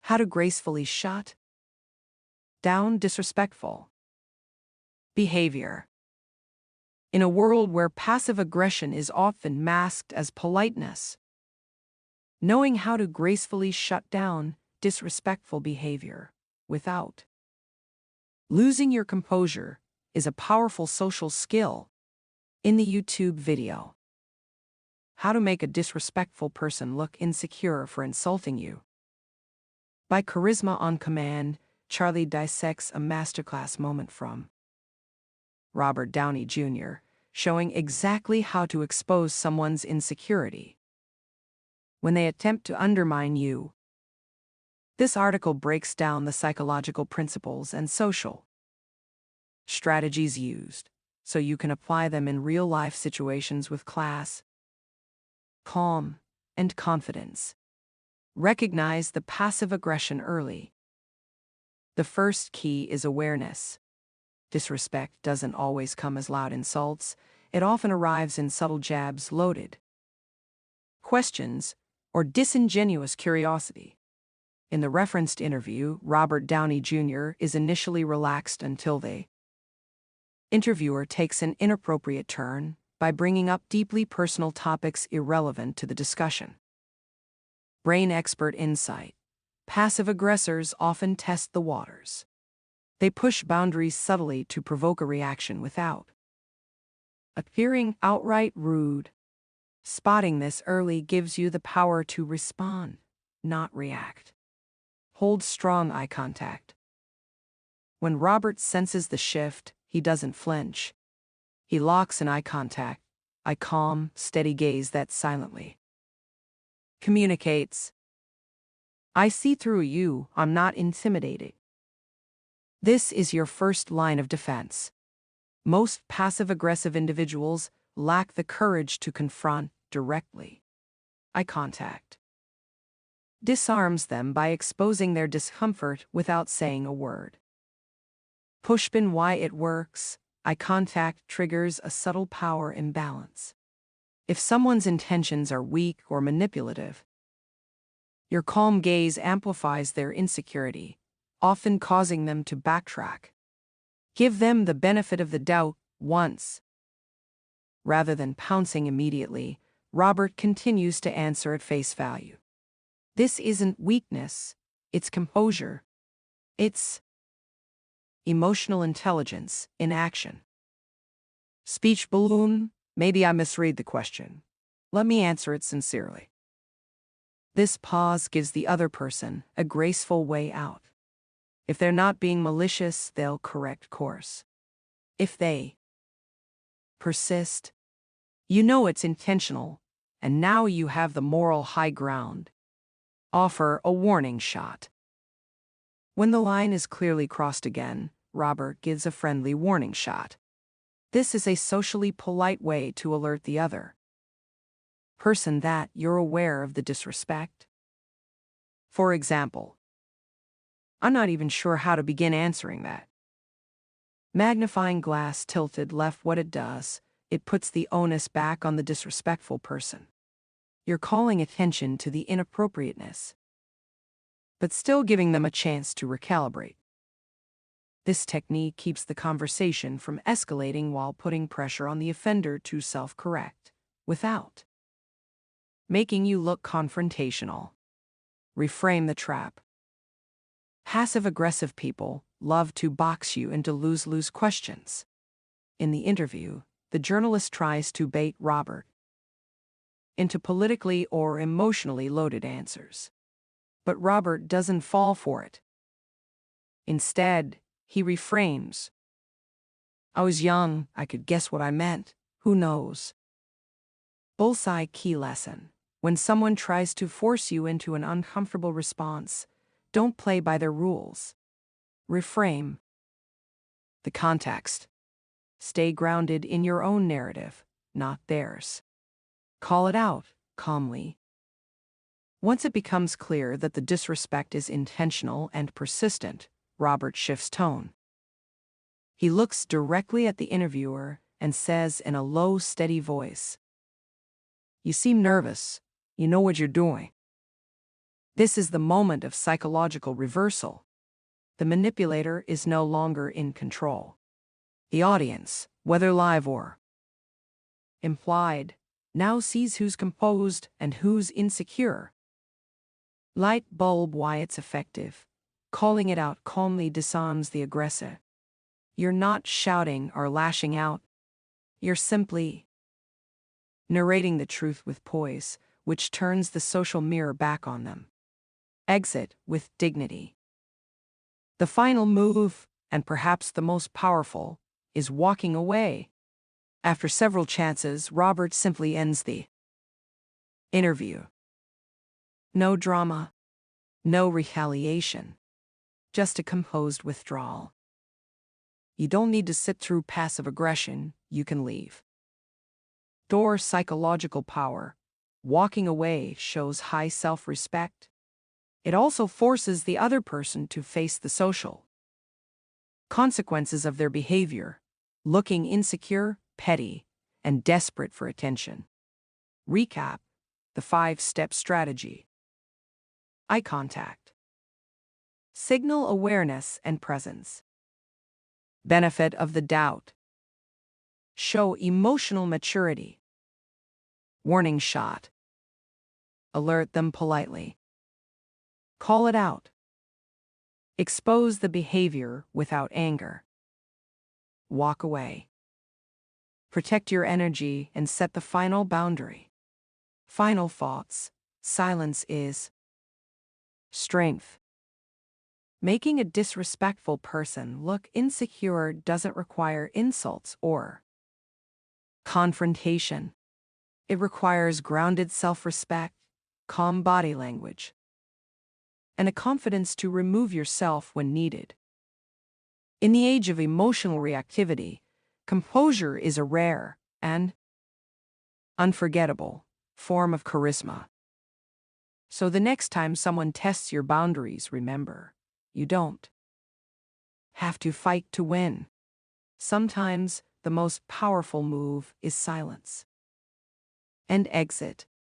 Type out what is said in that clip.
How to gracefully shut down disrespectful behavior. In a world where passive aggression is often masked as politeness, knowing how to gracefully shut down disrespectful behavior without losing your composure is a powerful social skill. In the YouTube video, How to Make a Disrespectful Person Look Insecure for Insulting You, by CharismaOnCommand, Charlie dissects a masterclass moment from Robert Downey Jr., showing exactly how to expose someone's insecurity when they attempt to undermine you. This article breaks down the psychological principles and social strategies used, so you can apply them in real-life situations with class, calm, and confidence. Recognize the passive aggression early. The first key is awareness. Disrespect doesn't always come as loud insults. It often arrives in subtle jabs, loaded questions, or disingenuous curiosity. In the referenced interview, Robert Downey Jr. is initially relaxed until the interviewer takes an inappropriate turn by bringing up deeply personal topics irrelevant to the discussion. Brain expert insight. Passive aggressors often test the waters. They push boundaries subtly to provoke a reaction without appearing outright rude. Spotting this early gives you the power to respond, not react. Hold strong eye contact. When Robert senses the shift, he doesn't flinch. He locks in eye contact, a calm, steady gaze that silently communicates, "I see through you, I'm not intimidated." This is your first line of defense. Most passive-aggressive individuals lack the courage to confront directly. Eye contact disarms them by exposing their discomfort without saying a word. Pushpin why it works. Eye contact triggers a subtle power imbalance. If someone's intentions are weak or manipulative, your calm gaze amplifies their insecurity, often causing them to backtrack. Give them the benefit of the doubt once. Rather than pouncing immediately, Robert continues to answer at face value. This isn't weakness, it's composure. It's emotional intelligence in action. Speech balloon. Maybe I misread the question. Let me answer it sincerely. This pause gives the other person a graceful way out. If they're not being malicious, they'll correct course. If they persist, you know it's intentional, and now you have the moral high ground. Offer a warning shot. When the line is clearly crossed again, Robert gives a friendly warning shot. This is a socially polite way to alert the other person that you're aware of the disrespect. For example, "I'm not even sure how to begin answering that." Magnifying glass tilted left. What it does, it puts the onus back on the disrespectful person. You're calling attention to the inappropriateness, but still giving them a chance to recalibrate. This technique keeps the conversation from escalating while putting pressure on the offender to self-correct, without making you look confrontational. Reframe the trap. Passive-aggressive people love to box you into lose-lose questions. In the interview, the journalist tries to bait Robert into politically or emotionally loaded answers. But Robert doesn't fall for it. Instead, he reframes. "I was young, I could guess what I meant. Who knows?" Bullseye key lesson. When someone tries to force you into an uncomfortable response, don't play by their rules. Reframe the context. Stay grounded in your own narrative, not theirs. Call it out calmly. Once it becomes clear that the disrespect is intentional and persistent, Robert shifts tone. He looks directly at the interviewer and says in a low, steady voice, "You seem nervous. You know what you're doing." This is the moment of psychological reversal. The manipulator is no longer in control. The audience, whether live or implied, now sees who's composed and who's insecure. Light bulb why it's effective. Calling it out calmly disarms the aggressor. You're not shouting or lashing out. You're simply narrating the truth with poise, which turns the social mirror back on them. Exit with dignity. The final move, and perhaps the most powerful, is walking away. After several chances, Robert simply ends the interview. No drama, no retaliation, just a composed withdrawal. You don't need to sit through passive aggression, you can leave. Door psychological power. Walking away shows high self-respect. It also forces the other person to face the social consequences of their behavior, looking insecure, petty, and desperate for attention. Recap: the 5-step strategy. Eye contact. Signal awareness and presence. Benefit of the doubt. Show emotional maturity. Warning shot. Alert them politely. Call it out. Expose the behavior without anger. Walk away. Protect your energy and set the final boundary. Final thoughts. Silence is strength. Making a disrespectful person look insecure doesn't require insults or confrontation. It requires grounded self-respect, calm body language, and a confidence to remove yourself when needed. In the age of emotional reactivity, composure is a rare and unforgettable form of charisma. So the next time someone tests your boundaries, remember, you don't have to fight to win. Sometimes the most powerful move is silence. And exit.